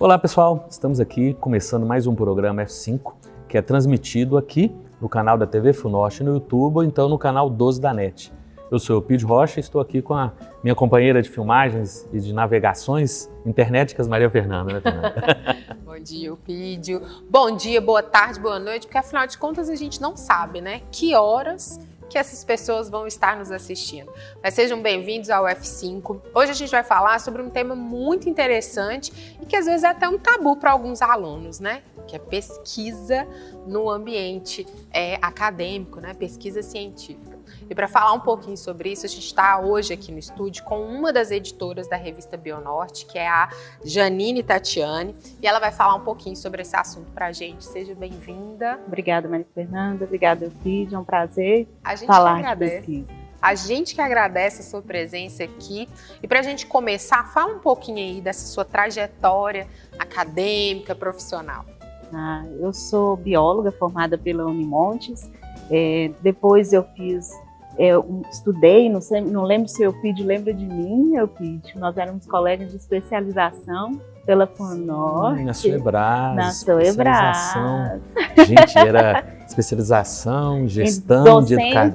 Olá pessoal, estamos aqui começando mais um programa F5, que é transmitido aqui no canal da TV FUNORTE no YouTube ou então no canal 12 da NET. Eu sou o Pídio Rocha e estou aqui com a minha companheira de filmagens e de navegações internéticas, Maria Fernanda, né, Fernanda? Bom dia, Pídio. Bom dia, boa tarde, boa noite, porque afinal de contas a gente não sabe, né, que horas que essas pessoas vão estar nos assistindo. Mas sejam bem-vindos ao F5. Hoje a gente vai falar sobre um tema muito interessante e que às vezes é até um tabu para alguns alunos, né? Que é pesquisa no ambiente acadêmico, né? Pesquisa científica. E para falar um pouquinho sobre isso, a gente está hoje aqui no estúdio com uma das editoras da revista Bionorte, que é a Janine Tatiani, e ela vai falar um pouquinho sobre esse assunto para a gente. Seja bem-vinda. Obrigada, Maria Fernanda. Obrigada, Eupídio. É um prazer falar de pesquisa. A gente que agradece a sua presença aqui. E para a gente começar, fala um pouquinho aí dessa sua trajetória acadêmica, profissional. Eu sou bióloga formada pela Unimontes. Depois eu estudei, não lembro se o Eupídio lembra de mim, Eupídio. Nós éramos colegas de especialização pela FUNORTE. Na Soebras. Na Soebras. Gente, era especialização, gestão,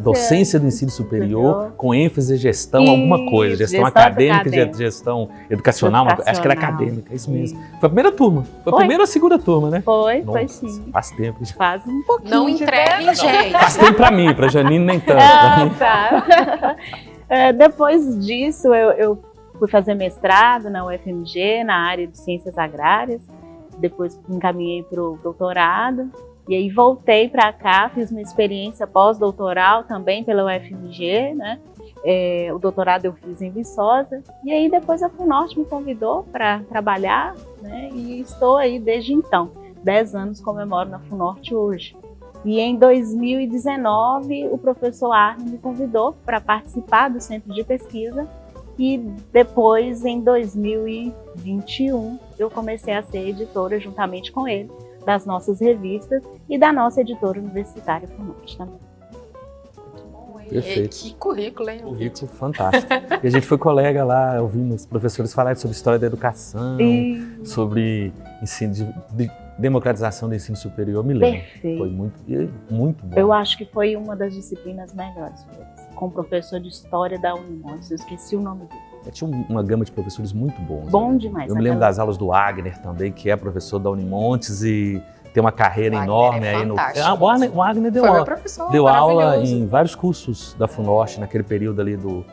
docência do ensino superior, com ênfase em gestão, alguma coisa. Gestão acadêmica, gestão educacional, acho que era acadêmica, isso mesmo. Foi a primeira turma, foi a primeira ou a segunda turma, né? Foi sim. Faz tempo. Faz um pouquinho. Não entreguem, gente. Faz tempo pra mim, pra Janine nem tanto. Tá. Depois disso, eu fui fazer mestrado na UFMG, na área de ciências agrárias. Depois encaminhei para o doutorado. E aí voltei para cá, fiz uma experiência pós-doutoral também pela UFMG, né? O doutorado eu fiz em Viçosa. E aí depois a FUNORTE me convidou para trabalhar, né? E estou aí desde então. 10 anos comemoro na FUNORTE hoje. E em 2019 o professor Arno me convidou para participar do centro de pesquisa. E depois, em 2021, eu comecei a ser editora juntamente com ele das nossas revistas e da nossa editora universitária FUNORTE também. Perfeito. Que currículo, hein? Currículo fantástico. E a gente foi colega lá, ouvindo os professores falarem sobre história da educação, sobre ensino de democratização do ensino superior, me lembro. Perfeito. Foi muito bom. Eu acho que foi uma das disciplinas melhores, com o professor de história da Unimontes, eu esqueci o nome dele. Tinha uma gama de professores muito bons. Bom demais. Eu me lembro das aulas do Wagner também, que é professor da Unimontes e tem uma carreira enorme aí no. O Wagner deu aula em vários cursos da FUNORTE naquele período ali do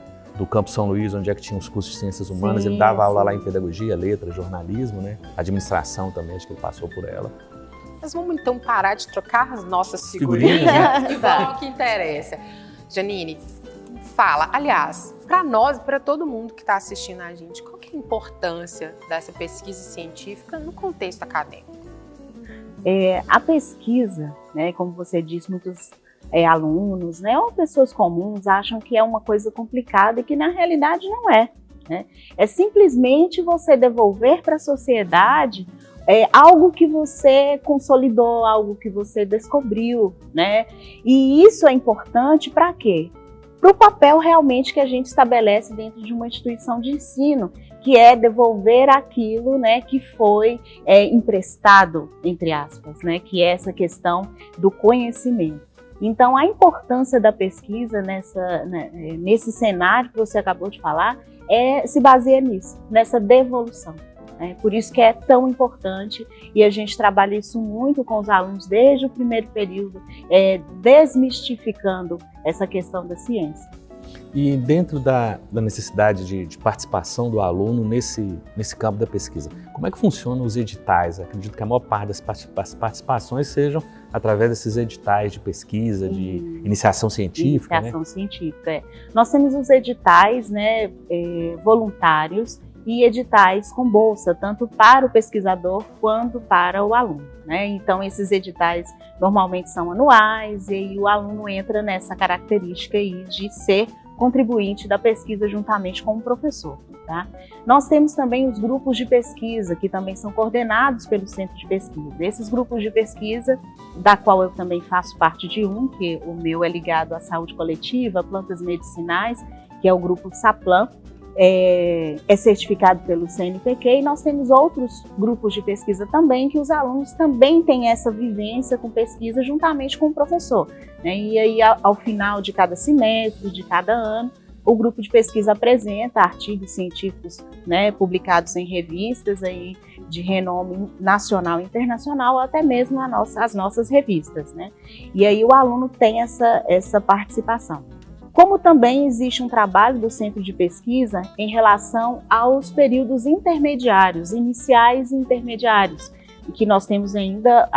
Campo São Luís, onde é que tinha os cursos de ciências humanas. Ele dava aula lá em pedagogia, letras, jornalismo, né? Administração também, acho que ele passou por ela. Mas vamos então parar de trocar as nossas figurinhas, né? E vamos ao que interessa. Janine, fala, aliás, para nós, para todo mundo que está assistindo a gente, qual que é a importância dessa pesquisa científica no contexto acadêmico? A pesquisa, né, como você disse, muitos alunos, né, ou pessoas comuns acham que é uma coisa complicada e que na realidade não é. Né? É simplesmente você devolver para a sociedade algo que você consolidou, algo que você descobriu, né? E isso é importante para quê? Para o papel realmente que a gente estabelece dentro de uma instituição de ensino, que é devolver aquilo, né, que foi emprestado, entre aspas, né, que é essa questão do conhecimento. Então, a importância da pesquisa nesse cenário que você acabou de falar se baseia nisso, nessa devolução. Por isso que é tão importante e a gente trabalha isso muito com os alunos desde o primeiro período, desmistificando essa questão da ciência. E dentro da necessidade de participação do aluno nesse campo da pesquisa, como é que funcionam os editais? Acredito que a maior parte das participações sejam através desses editais de pesquisa, de iniciação científica. Iniciação científica, Nós temos os editais, né, voluntários, e editais com bolsa, tanto para o pesquisador quanto para o aluno. Né? Então, esses editais normalmente são anuais e aí o aluno entra nessa característica aí de ser contribuinte da pesquisa juntamente com o professor. Tá? Nós temos também os grupos de pesquisa, que também são coordenados pelo centro de pesquisa. Esses grupos de pesquisa, da qual eu também faço parte de um, que o meu é ligado à saúde coletiva, plantas medicinais, que é o grupo SAPLAN, é certificado pelo CNPq, e nós temos outros grupos de pesquisa também, que os alunos também têm essa vivência com pesquisa juntamente com o professor, né? E aí, ao final de cada semestre, de cada ano, o grupo de pesquisa apresenta artigos científicos, né, publicados em revistas aí de renome nacional e internacional, ou até mesmo as nossas revistas, né? E aí o aluno tem essa participação. Como também existe um trabalho do centro de pesquisa em relação aos períodos intermediários, iniciais e intermediários, que nós temos ainda,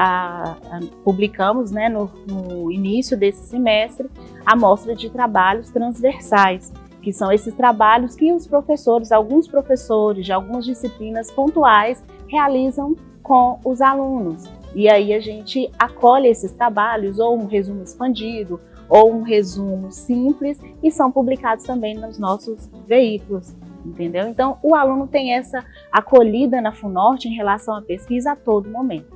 publicamos, né, no início desse semestre, a mostra de trabalhos transversais, que são esses trabalhos que os professores, alguns professores de algumas disciplinas pontuais, realizam com os alunos. E aí a gente acolhe esses trabalhos, ou um resumo expandido, ou um resumo simples, e são publicados também nos nossos veículos, entendeu? Então, o aluno tem essa acolhida na FUNORTE em relação à pesquisa a todo momento,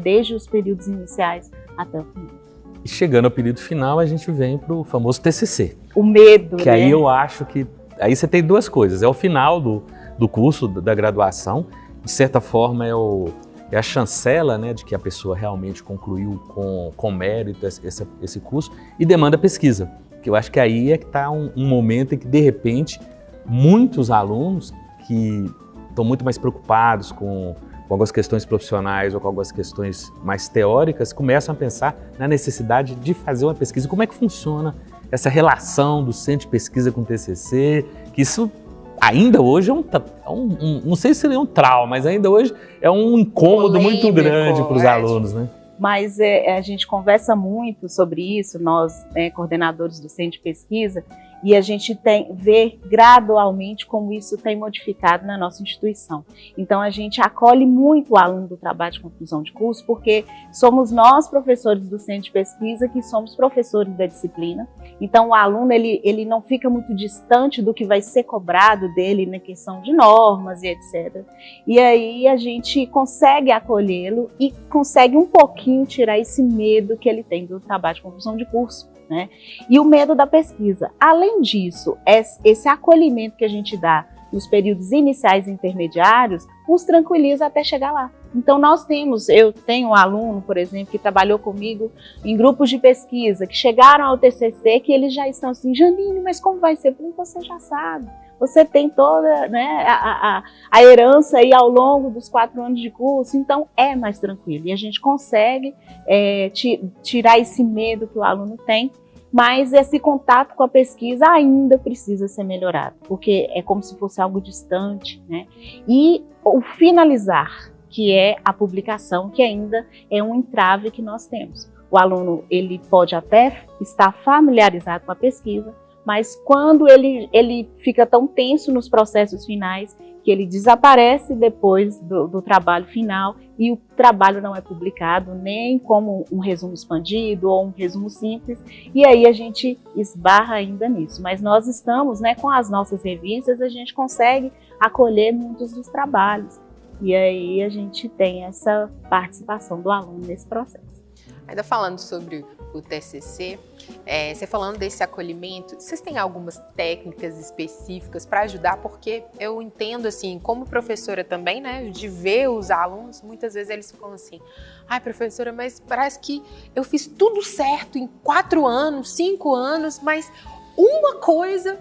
desde os períodos iniciais até o final. E chegando ao período final, a gente vem para o famoso TCC. O medo, que né? Aí eu acho que... Aí você tem duas coisas, é o final do curso, da graduação, de certa forma é a chancela, né, de que a pessoa realmente concluiu com mérito esse curso, e demanda pesquisa, que eu acho que aí é que está um momento em que, de repente, muitos alunos que estão muito mais preocupados com algumas questões profissionais ou com algumas questões mais teóricas, começam a pensar na necessidade de fazer uma pesquisa. Como é que funciona essa relação do centro de pesquisa com o TCC, que isso... Ainda hoje não sei se seria um trauma, mas ainda hoje é um incômodo muito grande para os alunos, né? Mas a gente conversa muito sobre isso, nós, coordenadores do centro de pesquisa, e a gente vê gradualmente como isso tem modificado na nossa instituição. Então, a gente acolhe muito o aluno do trabalho de conclusão de curso, porque somos nós, professores do centro de pesquisa, que somos professores da disciplina. Então, o aluno ele não fica muito distante do que vai ser cobrado dele na questão de normas e etc. E aí a gente consegue acolhê-lo e consegue um pouquinho tirar esse medo que ele tem do trabalho de conclusão de curso, né? E o medo da pesquisa. Além disso, esse acolhimento que a gente dá nos períodos iniciais e intermediários os tranquiliza até chegar lá. Então eu tenho um aluno, por exemplo, que trabalhou comigo em grupos de pesquisa, que chegaram ao TCC, que eles já estão assim, Janine, mas como vai ser? Eu falei, você já sabe. Você tem toda, né, a herança aí ao longo dos 4 anos de curso, então é mais tranquilo. E a gente consegue tirar esse medo que o aluno tem, mas esse contato com a pesquisa ainda precisa ser melhorado, porque é como se fosse algo distante, né? E o finalizar, que é a publicação, que ainda é um entrave que nós temos. O aluno ele pode até estar familiarizado com a pesquisa, mas quando ele fica tão tenso nos processos finais que ele desaparece depois do trabalho final e o trabalho não é publicado nem como um resumo expandido ou um resumo simples, e aí a gente esbarra ainda nisso. Mas nós estamos, né, com as nossas revistas, a gente consegue acolher muitos dos trabalhos, e aí a gente tem essa participação do aluno nesse processo. Ainda falando sobre o TCC, você falando desse acolhimento, vocês têm algumas técnicas específicas para ajudar? Porque eu entendo, assim, como professora também, né, de ver os alunos, muitas vezes eles ficam assim, ai, professora, mas parece que eu fiz tudo certo em 4 anos, 5 anos, mas uma coisa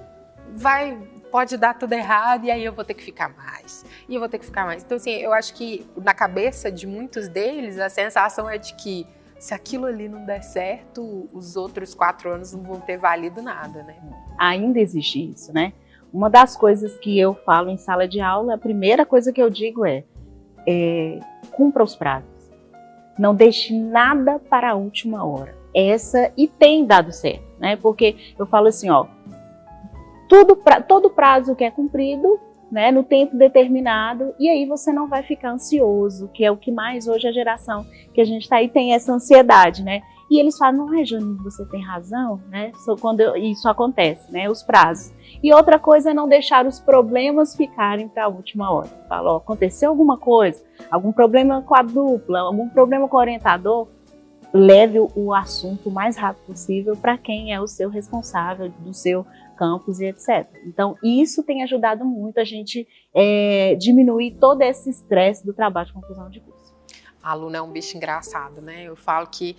pode dar tudo errado e aí eu vou ter que ficar mais, e eu vou ter que ficar mais. Então, assim, eu acho que na cabeça de muitos deles, a sensação é de que se aquilo ali não der certo, os outros 4 anos não vão ter valido nada, né? Ainda existe isso, né? Uma das coisas que eu falo em sala de aula, a primeira coisa que eu digo é cumpra os prazos. Não deixe nada para a última hora. E tem dado certo, né? Porque eu falo assim, todo prazo que é cumprido, né, no tempo determinado, e aí você não vai ficar ansioso, que é o que mais hoje a geração que a gente está aí tem essa ansiedade, né? E eles falam, não é, Janine, você tem razão, né? Quando isso acontece, né? Os prazos. E outra coisa é não deixar os problemas ficarem para a última hora. Fala, aconteceu alguma coisa, algum problema com a dupla, algum problema com o orientador, leve o assunto o mais rápido possível para quem é o seu responsável do seu campus e etc. Então, isso tem ajudado muito a gente diminuir todo esse estresse do trabalho de conclusão de curso. Aluno é um bicho engraçado, né? Eu falo que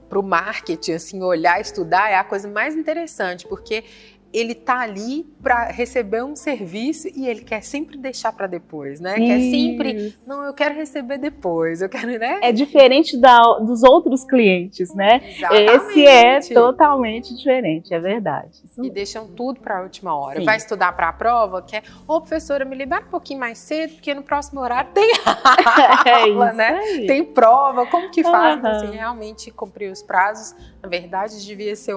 para o marketing, assim, olhar, estudar é a coisa mais interessante, porque ele tá ali para receber um serviço e ele quer sempre deixar para depois, né? Quer sempre, não, eu quero receber depois, eu quero, né? É diferente dos outros clientes, né? Exatamente. Esse é totalmente diferente, é verdade. Isso e deixam tudo para a última hora. Sim. Vai estudar para a prova, quer, professora, me libera um pouquinho mais cedo, porque no próximo horário tem aula, né? Aí. Tem prova, como que faz? Assim, realmente cumprir os prazos, na verdade, devia ser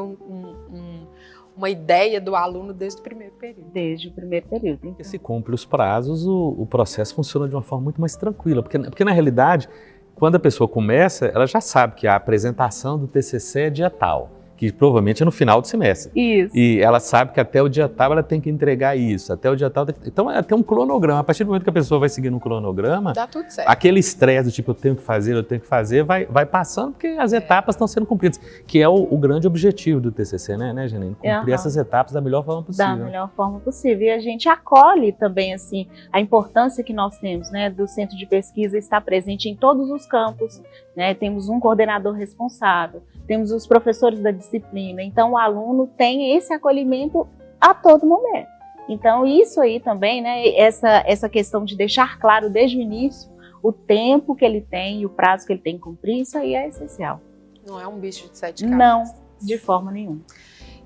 uma ideia do aluno desde o primeiro período. Desde o primeiro período. Então. Se cumpre os prazos, o processo funciona de uma forma muito mais tranquila, porque na realidade, quando a pessoa começa, ela já sabe que a apresentação do TCC é dia tal, que provavelmente é no final do semestre. Isso. E ela sabe que até o dia tal ela tem que entregar isso, até o dia tal... Então, ela tem um cronograma. A partir do momento que a pessoa vai seguindo um cronograma, dá tudo certo. Aquele estresse do tipo, eu tenho que fazer, vai passando, porque as etapas estão sendo cumpridas, que é o grande objetivo do TCC, né, Janine? Cumprir essas etapas da melhor forma possível. Da melhor forma possível. E a gente acolhe também, assim, a importância que nós temos, né, do centro de pesquisa estar presente em todos os campos, né? Temos um coordenador responsável, temos os professores da disciplina, então o aluno tem esse acolhimento a todo momento. Então isso aí também, né, essa questão de deixar claro desde o início o tempo que ele tem e o prazo que ele tem que cumprir, isso aí é essencial. Não é um bicho de sete cabeças. Não, de forma nenhuma.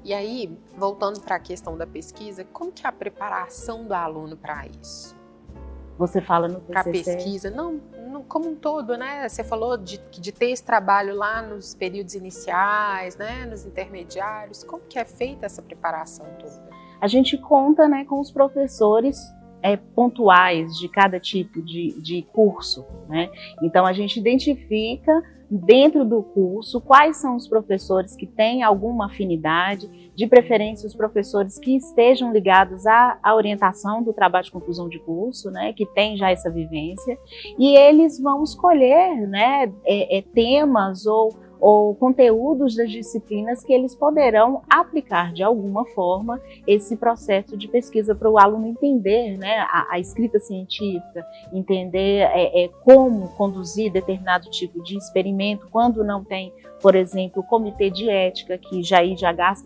E aí, voltando para a questão da pesquisa, como que é a preparação do aluno para isso? Você fala no TCC? Para pesquisa, não, como um todo, né? Você falou de ter esse trabalho lá nos períodos iniciais, né? Nos intermediários. Como que é feita essa preparação toda? A gente conta, né, com os professores pontuais de cada tipo de curso, né? Então a gente identifica dentro do curso quais são os professores que têm alguma afinidade, de preferência os professores que estejam ligados à orientação do trabalho de conclusão de curso, né, que tem já essa vivência, e eles vão escolher, né, temas ou conteúdos das disciplinas que eles poderão aplicar de alguma forma esse processo de pesquisa para o aluno entender, né, a escrita científica, entender como conduzir determinado tipo de experimento quando não tem, por exemplo, o comitê de ética, que já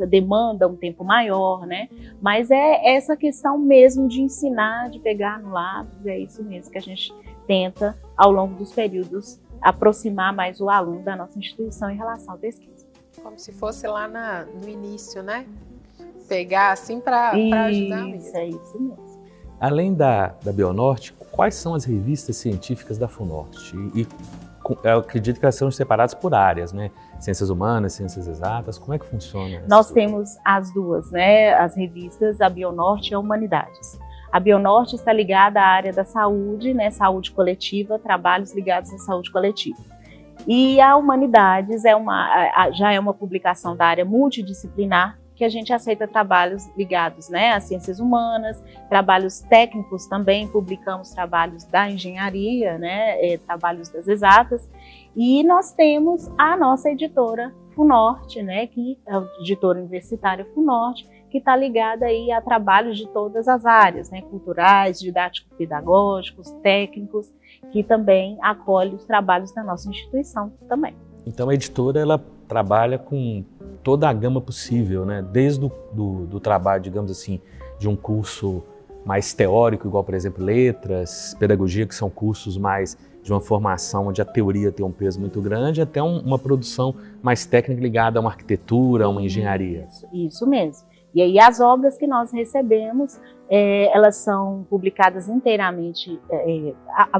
demanda um tempo maior, né? Mas é essa questão mesmo de ensinar, de pegar no lápis, é isso mesmo que a gente tenta ao longo dos períodos aproximar mais o aluno da nossa instituição em relação à pesquisa. Como se fosse lá no início, né? Pegar assim para ajudar mesmo. É isso mesmo. Além da Bionorte, quais são as revistas científicas da FUNORTE? E eu acredito que elas são separadas por áreas, né? Ciências humanas, ciências exatas, como é que funciona? Nós temos as duas, né? As revistas, a Bionorte e a Humanidades. A Bionorte está ligada à área da saúde, né, saúde coletiva, trabalhos ligados à saúde coletiva. E a Humanidades já é uma publicação da área multidisciplinar, que a gente aceita trabalhos ligados, né, às ciências humanas, trabalhos técnicos também, publicamos trabalhos da engenharia, né, trabalhos das exatas. E nós temos a nossa editora FUNORTE, né, que é a editora universitária FUNORTE, que está ligada aí a trabalhos de todas as áreas, né, culturais, didático-pedagógicos, técnicos, que também acolhe os trabalhos da nossa instituição também. Então a editora, ela trabalha com toda a gama possível, né, desde do trabalho, digamos assim, de um curso mais teórico, igual, por exemplo, letras, pedagogia, que são cursos mais de uma formação onde a teoria tem um peso muito grande, até uma produção mais técnica ligada a uma arquitetura, a uma engenharia. Isso mesmo. E aí as obras que nós recebemos, elas são publicadas inteiramente,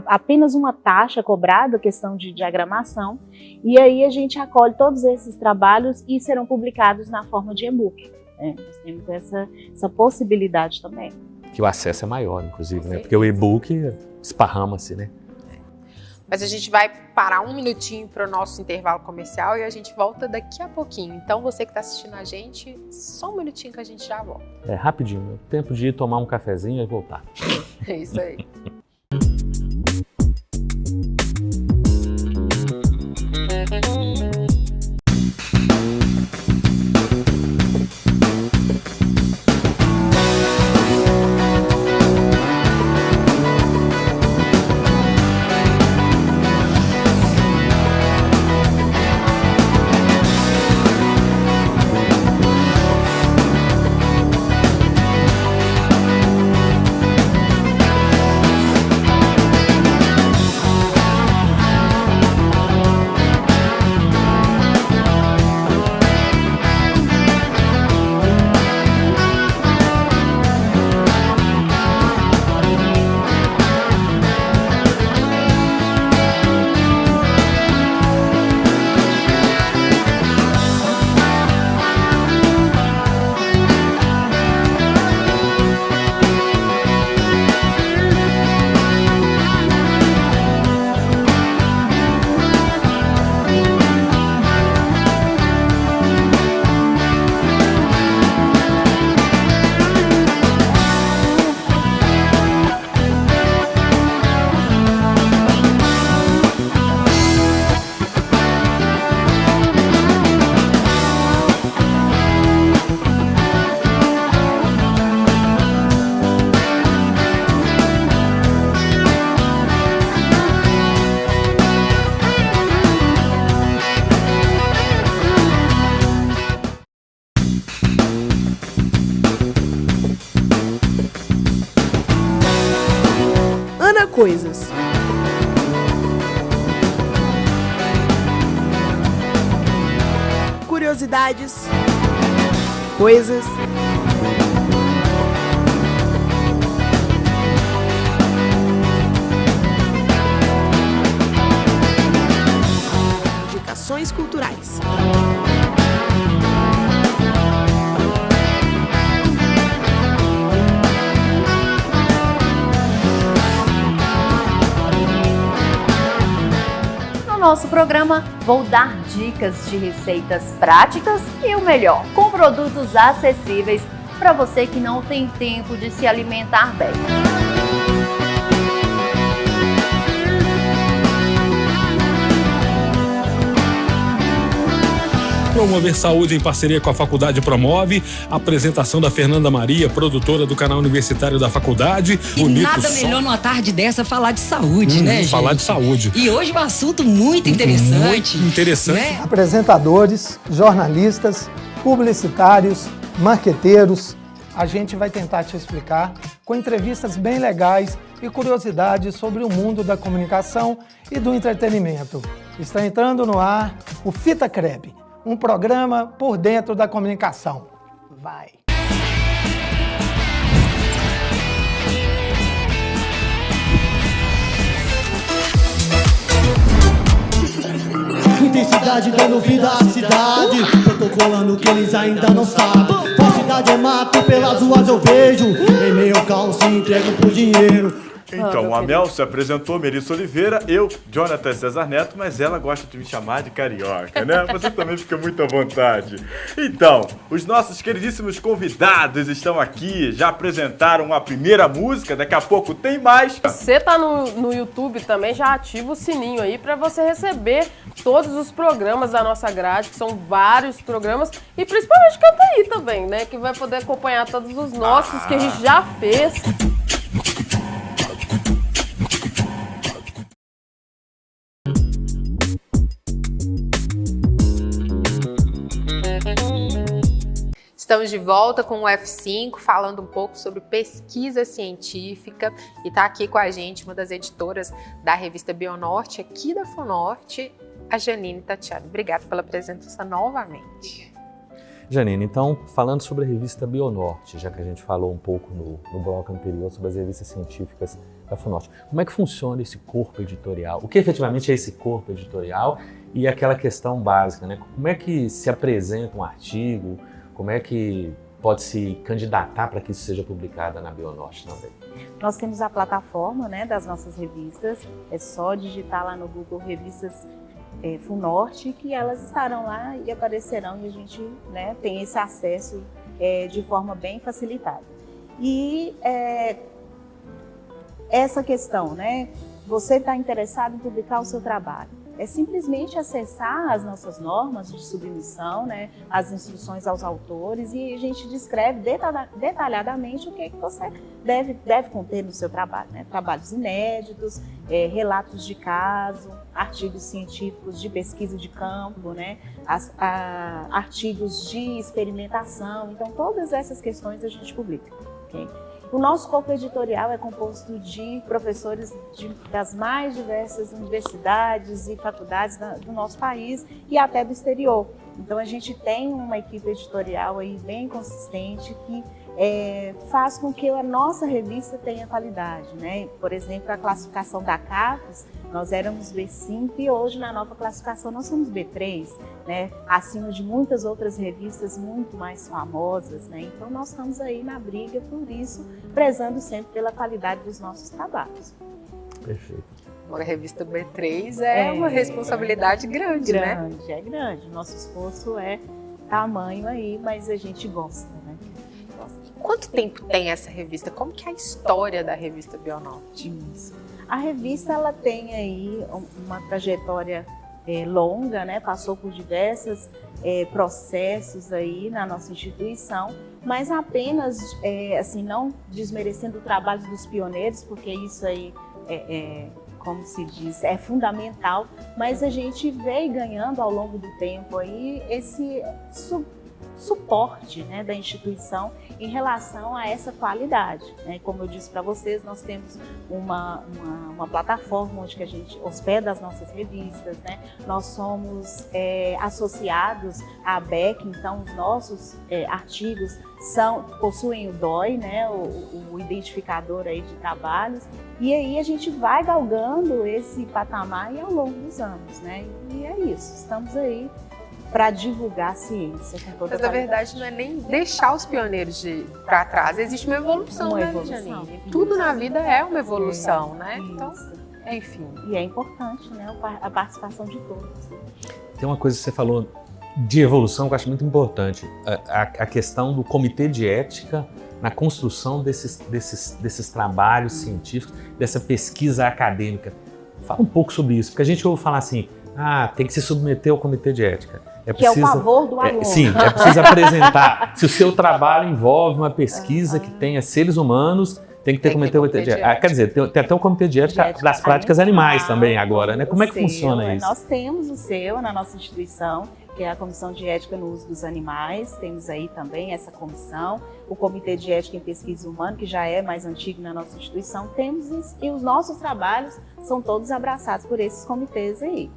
apenas uma taxa cobrada, questão de diagramação, e aí a gente acolhe todos esses trabalhos e serão publicados na forma de e-book. Nós temos essa possibilidade também. Que o acesso é maior, inclusive, né? Porque o e-book esparrama-se, né? Mas a gente vai parar um minutinho para o nosso intervalo comercial e a gente volta daqui a pouquinho. Então, você que está assistindo a gente, só um minutinho que a gente já volta. É rapidinho, tempo de ir tomar um cafezinho e voltar. É isso aí. coisas. Curiosidades, coisas, indicações culturais. No nosso programa, vou dar dicas de receitas práticas e o melhor, com produtos acessíveis para você que não tem tempo de se alimentar bem. Promover Saúde em parceria com a Faculdade Promove, a apresentação da Fernanda Maria, produtora do canal universitário da faculdade. E nada melhor numa tarde dessa falar de saúde, né, gente? Falar de saúde. E hoje um assunto muito interessante. Muito interessante. Né? Apresentadores, jornalistas, publicitários, marqueteiros. A gente vai tentar te explicar com entrevistas bem legais e curiosidades sobre o mundo da comunicação e do entretenimento. Está entrando no ar o Fita Crepe, um programa por dentro da comunicação. Vai! Intensidade dando vida à cidade, protocolando que eles ainda não sabem. Falsidade é mato, pelas ruas eu vejo, em meio ao caos se entregam por dinheiro. Então, a Mel se apresentou, Melissa Oliveira, eu, Jonathan César Neto, mas ela gosta de me chamar de carioca, né? Você também fica muito à vontade. Então, os nossos queridíssimos convidados estão aqui, já apresentaram a primeira música, daqui a pouco tem mais. Você tá no YouTube também, já ativa o sininho aí para você receber todos os programas da nossa grade, que são vários programas, e principalmente Canta Aí também, né? Que vai poder acompanhar todos os nossos que a gente já fez. Estamos de volta com o F5, falando um pouco sobre pesquisa científica, e está aqui com a gente uma das editoras da revista Bionorte, aqui da FUNORTE, a Janine Tatiana. Obrigada pela presença novamente. Janine, então, falando sobre a revista Bionorte, já que a gente falou um pouco no bloco anterior sobre as revistas científicas da FUNORTE, como é que funciona esse corpo editorial? O que efetivamente é esse corpo editorial? E aquela questão básica, né? Como é que se apresenta um artigo? Como é que pode se candidatar para que isso seja publicado na Bionorte também? Nós temos a plataforma, né, das nossas revistas, é só digitar lá no Google Revistas FUNORTE, que elas estarão lá e aparecerão, e a gente, né, tem esse acesso de forma bem facilitada. E essa questão, né, você está interessado em publicar o seu trabalho, é simplesmente acessar as nossas normas de submissão, né, as instruções aos autores, e a gente descreve detalhadamente o que você deve conter no seu trabalho, né? Trabalhos inéditos, relatos de caso, artigos científicos de pesquisa de campo, né? Artigos de experimentação. Então, todas essas questões a gente publica. Okay? O nosso corpo editorial é composto de professores das mais diversas universidades e faculdades do nosso país e até do exterior. Então a gente tem uma equipe editorial aí bem consistente que faz com que a nossa revista tenha qualidade, né? Por exemplo, a classificação da CAPES, nós éramos B5 e hoje na nova classificação nós somos B3, né? Acima de muitas outras revistas muito mais famosas, né? Então nós estamos aí na briga por isso, prezando sempre pela qualidade dos nossos trabalhos. Perfeito. Agora, a revista B3 é uma responsabilidade grande, né? É grande. O nosso esforço é tamanho aí, mas a gente gosta, né? Quanto tempo tem essa revista? Como que é a história da revista Bionorte? Isso. A revista ela tem aí uma trajetória longa, né? Passou por diversos processos aí na nossa instituição, mas apenas, assim, não desmerecendo o trabalho dos pioneiros, porque isso aí como se diz, é fundamental, mas a gente veio ganhando ao longo do tempo aí esse suporte, né, da instituição em relação a essa qualidade, né? Como eu disse para vocês, nós temos uma plataforma onde que a gente hospeda as nossas revistas, né? Nós somos associados à ABEC, então os nossos artigos possuem o DOI, né, o identificador aí de trabalhos, e aí a gente vai galgando esse patamar ao longo dos anos, né? E é isso, estamos aí para divulgar a ciência. Mas na verdade não é nem deixar os pioneiros para trás, existe uma evolução, né, Janine? Tudo na vida é uma evolução, né? Então, enfim. E é importante, né, a participação de todos. Tem uma coisa que você falou de evolução que eu acho muito importante, a questão do comitê de ética na construção desses trabalhos científicos, dessa pesquisa acadêmica. Fala um pouco sobre isso, porque a gente ouve falar assim, tem que se submeter ao comitê de ética. Que é o favor do aluno. Sim, é preciso apresentar. Se o seu trabalho envolve uma pesquisa que tenha seres humanos, tem que ter comitê de ética. Quer dizer, tem até o comitê de ética das práticas animais também agora, né? Como é que funciona isso? Nós temos o seu na nossa instituição, que é a Comissão de Ética no Uso dos Animais. Temos aí também essa comissão. O Comitê de Ética em Pesquisa Humana, que já é mais antigo na nossa instituição. Temos isso, e os nossos trabalhos são todos abraçados por esses comitês aí.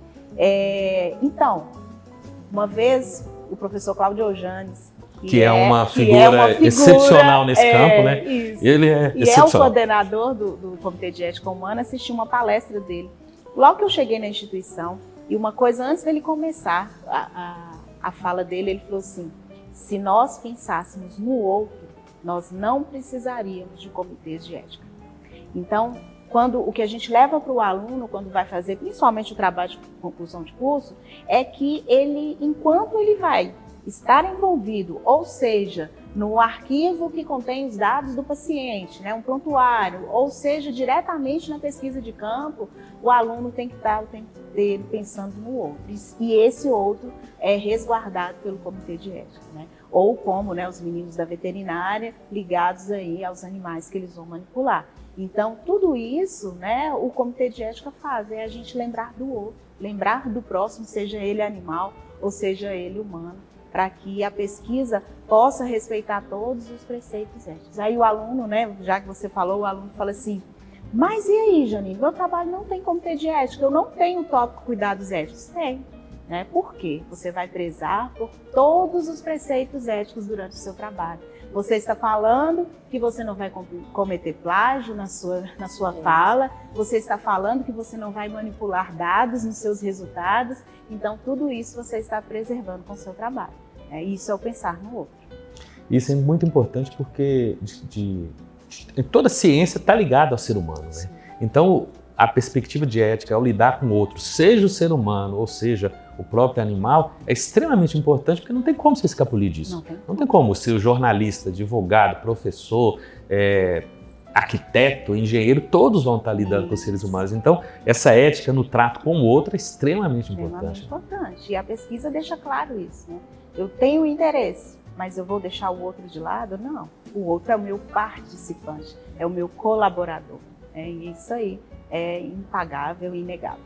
Então, uma vez o professor Cláudio Eujanes, que é uma figura excepcional nesse campo, né? Isso. Ele é excepcional. É o coordenador do Comitê de Ética Humana, assisti uma palestra dele. Logo que eu cheguei na instituição, e uma coisa antes dele começar a fala dele, ele falou assim, se nós pensássemos no outro, nós não precisaríamos de comitês de ética. Então, o que a gente leva para o aluno, quando vai fazer principalmente o trabalho de conclusão de curso, é que ele, enquanto ele vai estar envolvido, ou seja, no arquivo que contém os dados do paciente, né, um prontuário, ou seja, diretamente na pesquisa de campo, o aluno tem que estar o tempo dele pensando no outro. E esse outro é resguardado pelo comitê de ética, né? Ou como, né, os meninos da veterinária ligados aí aos animais que eles vão manipular. Então, tudo isso, né, o comitê de ética faz, é a gente lembrar do outro, lembrar do próximo, seja ele animal ou seja ele humano, para que a pesquisa possa respeitar todos os preceitos éticos. Aí o aluno, né, já que você falou, o aluno fala assim, mas e aí, Janine, meu trabalho não tem comitê de ética, eu não tenho o tópico cuidados éticos. Tem, né? Por quê? Você vai prezar por todos os preceitos éticos durante o seu trabalho. Você está falando que você não vai cometer plágio na sua fala, você está falando que você não vai manipular dados nos seus resultados, então tudo isso você está preservando com o seu trabalho. Isso é o pensar no outro. Isso é muito importante porque toda ciência está ligada ao ser humano, né? Então, a perspectiva de ética ao lidar com o outro, seja o ser humano ou seja o próprio animal, é extremamente importante porque não tem como se escapulir disso. Não tem como ser jornalista, advogado, professor, arquiteto, engenheiro, todos vão estar lidando com os seres humanos. Então, essa ética no trato com o outro é extremamente importante. E a pesquisa deixa claro isso, né? Eu tenho interesse, mas eu vou deixar o outro de lado? Não. O outro é o meu participante, é o meu colaborador. É isso aí, é impagável e inegável.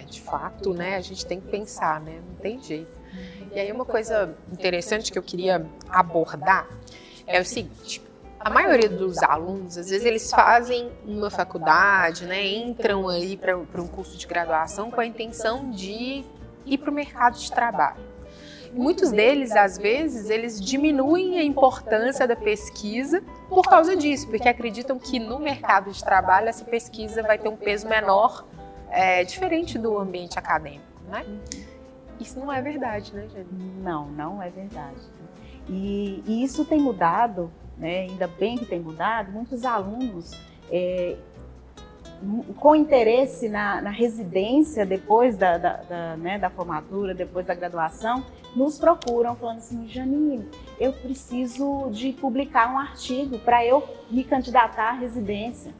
De fato, né, a gente tem que pensar, né, não tem jeito. E aí uma coisa interessante que eu queria abordar é o seguinte, a maioria dos alunos, às vezes eles fazem uma faculdade, né, entram aí para um curso de graduação com a intenção de ir para o mercado de trabalho. Muitos deles, às vezes, eles diminuem a importância da pesquisa por causa disso, porque acreditam que no mercado de trabalho essa pesquisa vai ter um peso menor, diferente do ambiente acadêmico, né? Isso não é verdade, né, Janine? Não é verdade. E isso tem mudado, né? Ainda bem que tem mudado, muitos alunos com interesse na residência depois da formatura, depois da graduação, nos procuram falando assim, Janine, eu preciso de publicar um artigo para eu me candidatar à residência.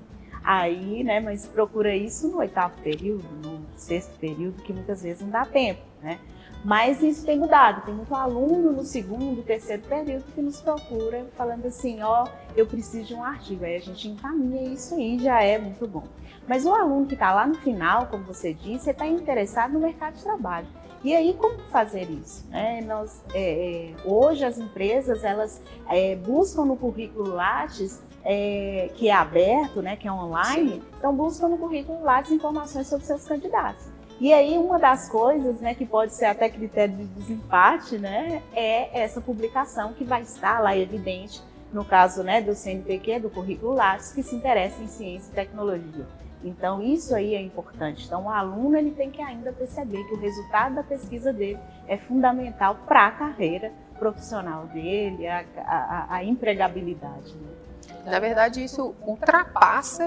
Aí, né, mas procura isso no 8º período, no 6º período, que muitas vezes não dá tempo, né? Mas isso tem mudado, tem muito aluno no 2º, 3º período que nos procura falando assim, eu preciso de um artigo. Aí a gente encaminha isso aí, já é muito bom. Mas o aluno que está lá no final, como você disse, está interessado no mercado de trabalho. E aí, como fazer isso? Hoje as empresas, elas buscam no currículo Lattes, que é aberto, né, que é online, então buscam no currículo Lattes informações sobre seus candidatos. E aí, uma das coisas, né, que pode ser até critério de desempate, né, é essa publicação que vai estar lá evidente, no caso, né, do CNPq, do currículo Lattes, que se interessa em ciência e tecnologia. Então, isso aí é importante. Então, o aluno ele tem que ainda perceber que o resultado da pesquisa dele é fundamental para a carreira profissional dele, a empregabilidade, né? Na verdade, isso ultrapassa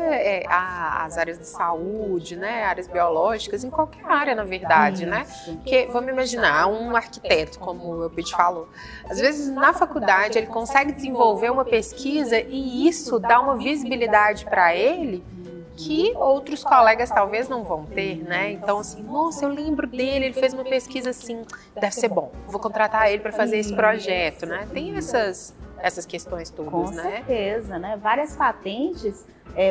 as áreas de saúde, né, áreas biológicas, em qualquer área, na verdade, né? Porque, vamos imaginar, um arquiteto, como o Eupídio falou, às vezes na faculdade ele consegue desenvolver uma pesquisa e isso dá uma visibilidade para ele que outros colegas talvez não vão ter, né? Então, assim, nossa, eu lembro dele, ele fez uma pesquisa assim, deve ser bom, vou contratar ele para fazer esse projeto, né? Tem essas questões todas, né? Com certeza, né? Várias patentes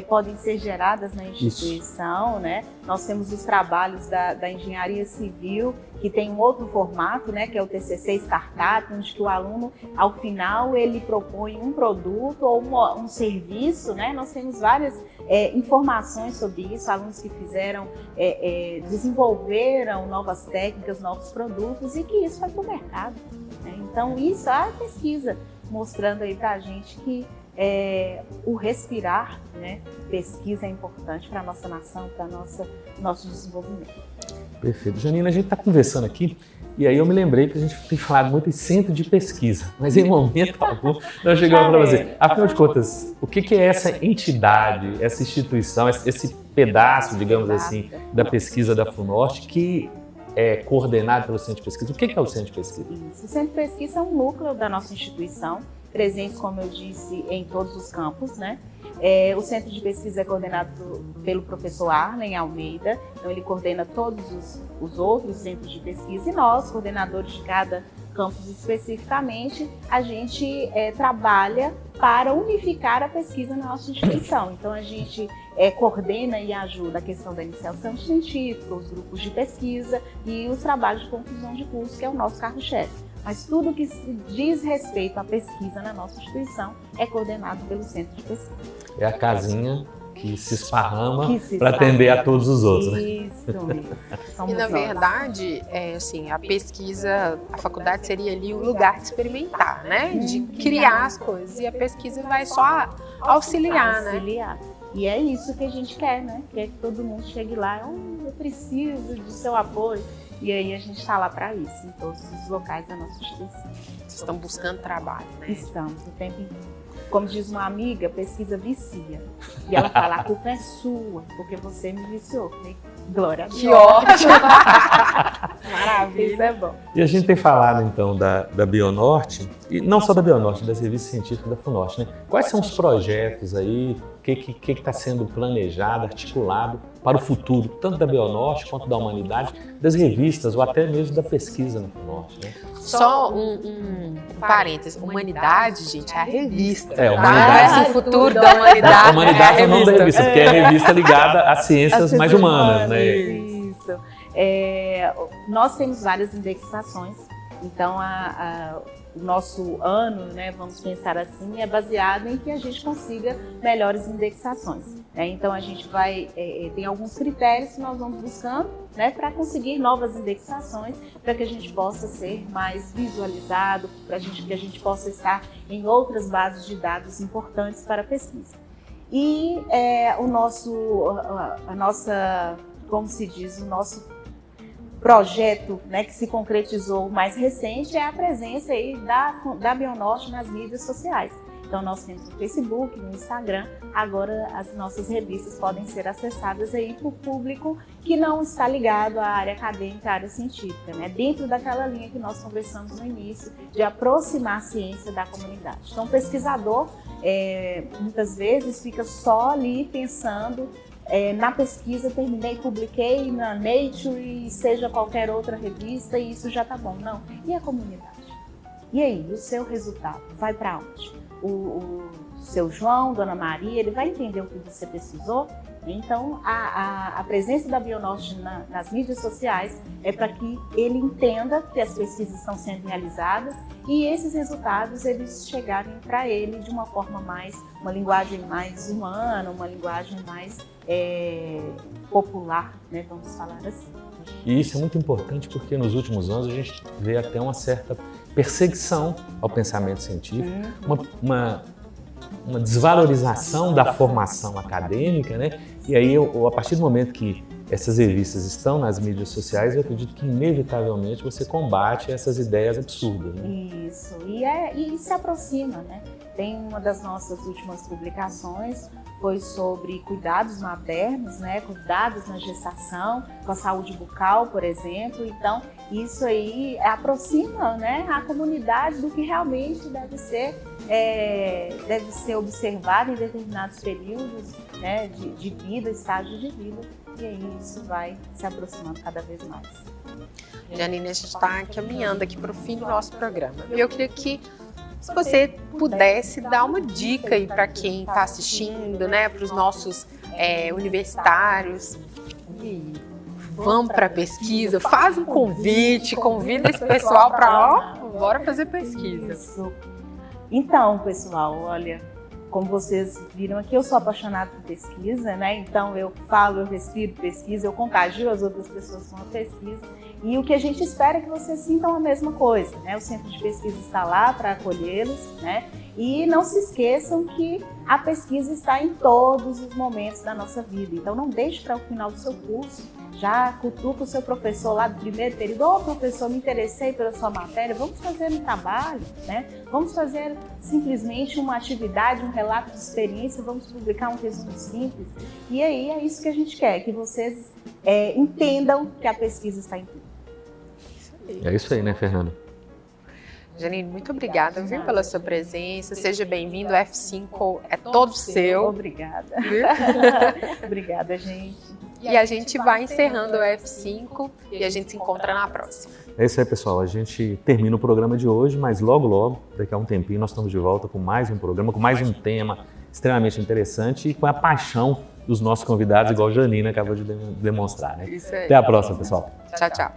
podem ser geradas na instituição, né? Nós temos os trabalhos da engenharia civil, que tem um outro formato, né? Que é o TCC Startup, onde que o aluno, ao final, ele propõe um produto ou um serviço, né? Nós temos várias informações sobre isso, alunos que fizeram, desenvolveram novas técnicas, novos produtos e que isso vai para o mercado, né? Então, isso é a pesquisa mostrando aí para a gente que o respirar, né, pesquisa é importante para a nossa nação, para nosso desenvolvimento. Perfeito. Janina, a gente está conversando aqui e aí eu me lembrei que a gente tem falado muito em centro de pesquisa, mas em momento algum nós chegamos para você. Afinal de contas, o que é essa entidade, essa instituição, esse pedaço, digamos assim, da pesquisa da FUNORTE que é coordenado pelo Centro de Pesquisa? O que é o Centro de Pesquisa? Isso. O Centro de Pesquisa é um núcleo da nossa instituição, presente, como eu disse, em todos os campos, né? O Centro de Pesquisa é coordenado pelo professor Arlen Almeida, então ele coordena todos os outros centros de pesquisa e nós, coordenadores de cada campus especificamente, a gente trabalha para unificar a pesquisa na nossa instituição. Então a gente coordena e ajuda a questão da iniciação científica, os grupos de pesquisa e os trabalhos de conclusão de curso, que é o nosso carro-chefe. Mas tudo que diz respeito à pesquisa na nossa instituição é coordenado pelo Centro de Pesquisa. É a casinha que se esparrama para atender a todos os outros. Isso mesmo. E na verdade, assim, a pesquisa, a faculdade seria ali o lugar de experimentar, né? De criar as coisas. E a pesquisa vai só auxiliar, né? E é isso que a gente quer, né? Quer que todo mundo chegue lá, eu preciso do seu apoio. E aí a gente está lá para isso, em todos os locais da nossa instituição. Vocês estão buscando trabalho, né? Estamos, o tempo inteiro. Como diz uma amiga, pesquisa vicia. E ela fala, a culpa é sua, porque você me viciou. Glória a Deus. Que ótimo! Maravilha. Isso é bom. E a gente tem falado, então, da Bionorte, e não só da Bionorte, das revistas científicas da FUNORTE, né? Quais são os projetos aí, o que está sendo planejado, articulado para o futuro, tanto da Bionorte quanto da humanidade, das revistas ou até mesmo da pesquisa na FUNORTE, né? Só um parênteses, humanidade, gente, é a revista. Humanidade. O futuro da humanidade. A humanidade é o nome da revista, porque é a revista ligada às ciências mais humanas, né? Isso. Nós temos várias indexações, então o nosso ano, né, vamos pensar assim, é baseado em que a gente consiga melhores indexações, né? Então a gente tem alguns critérios que nós vamos buscando, né, para conseguir novas indexações, para que a gente possa ser mais visualizado, que a gente possa estar em outras bases de dados importantes para a pesquisa. E o nosso projeto, né, que se concretizou mais recente é a presença aí da Bionorte nas mídias sociais. Então nós temos no Facebook, no Instagram, agora as nossas revistas podem ser acessadas aí para o público que não está ligado à área acadêmica, à área científica, né? Dentro daquela linha que nós conversamos no início, de aproximar a ciência da comunidade. Então o pesquisador muitas vezes fica só ali pensando na pesquisa, terminei, publiquei na Nature e seja qualquer outra revista e isso já está bom. Não. E a comunidade? E aí, o seu resultado vai para onde? O seu João, Dona Maria, ele vai entender o que você pesquisou? Então, a presença da Bionorte nas mídias sociais é para que ele entenda que as pesquisas estão sendo realizadas e esses resultados eles chegarem para ele de uma forma uma linguagem mais humana, uma linguagem mais popular, né, vamos falar assim. E isso é muito importante porque nos últimos anos a gente vê até uma certa perseguição ao pensamento científico, uma desvalorização da formação acadêmica, né? E aí, a partir do momento que essas revistas estão nas mídias sociais, eu acredito que inevitavelmente você combate essas ideias absurdas, né? Isso, e se aproxima, né? Tem uma das nossas últimas publicações, foi sobre cuidados maternos, né? Cuidados na gestação, com a saúde bucal, por exemplo. Então, isso aí aproxima, né, a comunidade do que realmente deve ser observado em determinados períodos, né, de vida, estágios de vida. E aí isso vai se aproximando cada vez mais. Janine, a gente está caminhando aqui para o fim do nosso programa. Eu queria que se você pudesse dar uma dica aí para quem está assistindo, né, para os nossos universitários. Vamos para a pesquisa, faz um convite, convida esse pessoal para bora fazer pesquisa. Isso. Então, pessoal, olha, como vocês viram aqui, eu sou apaixonada por pesquisa, né? Então eu falo, eu respiro pesquisa, eu contagio as outras pessoas com a pesquisa. E o que a gente espera é que vocês sintam a mesma coisa, né? O Centro de Pesquisa está lá para acolhê-los, né? E não se esqueçam que a pesquisa está em todos os momentos da nossa vida. Então não deixe para o final do seu curso, já cutuca o seu professor lá do primeiro período. Ô, professor, me interessei pela sua matéria, vamos fazer um trabalho, né? Vamos fazer simplesmente uma atividade, um relato de experiência, vamos publicar um resumo simples. E aí é isso que a gente quer, que vocês entendam que a pesquisa está em tudo. É isso aí, né, Fernanda? Janine, muito obrigada, viu, pela sua presença. Seja bem-vindo. O F5 é todo seu. Obrigada. Obrigada, gente. E a gente vai encerrando o F5 e a gente se encontra na próxima. É isso aí, pessoal. A gente termina o programa de hoje, mas logo, daqui a um tempinho, nós estamos de volta com mais um programa, com mais um tema extremamente interessante e com a paixão dos nossos convidados, igual a Janine acabou de demonstrar, né? Isso aí. Até a próxima, pessoal. Tchau, tchau.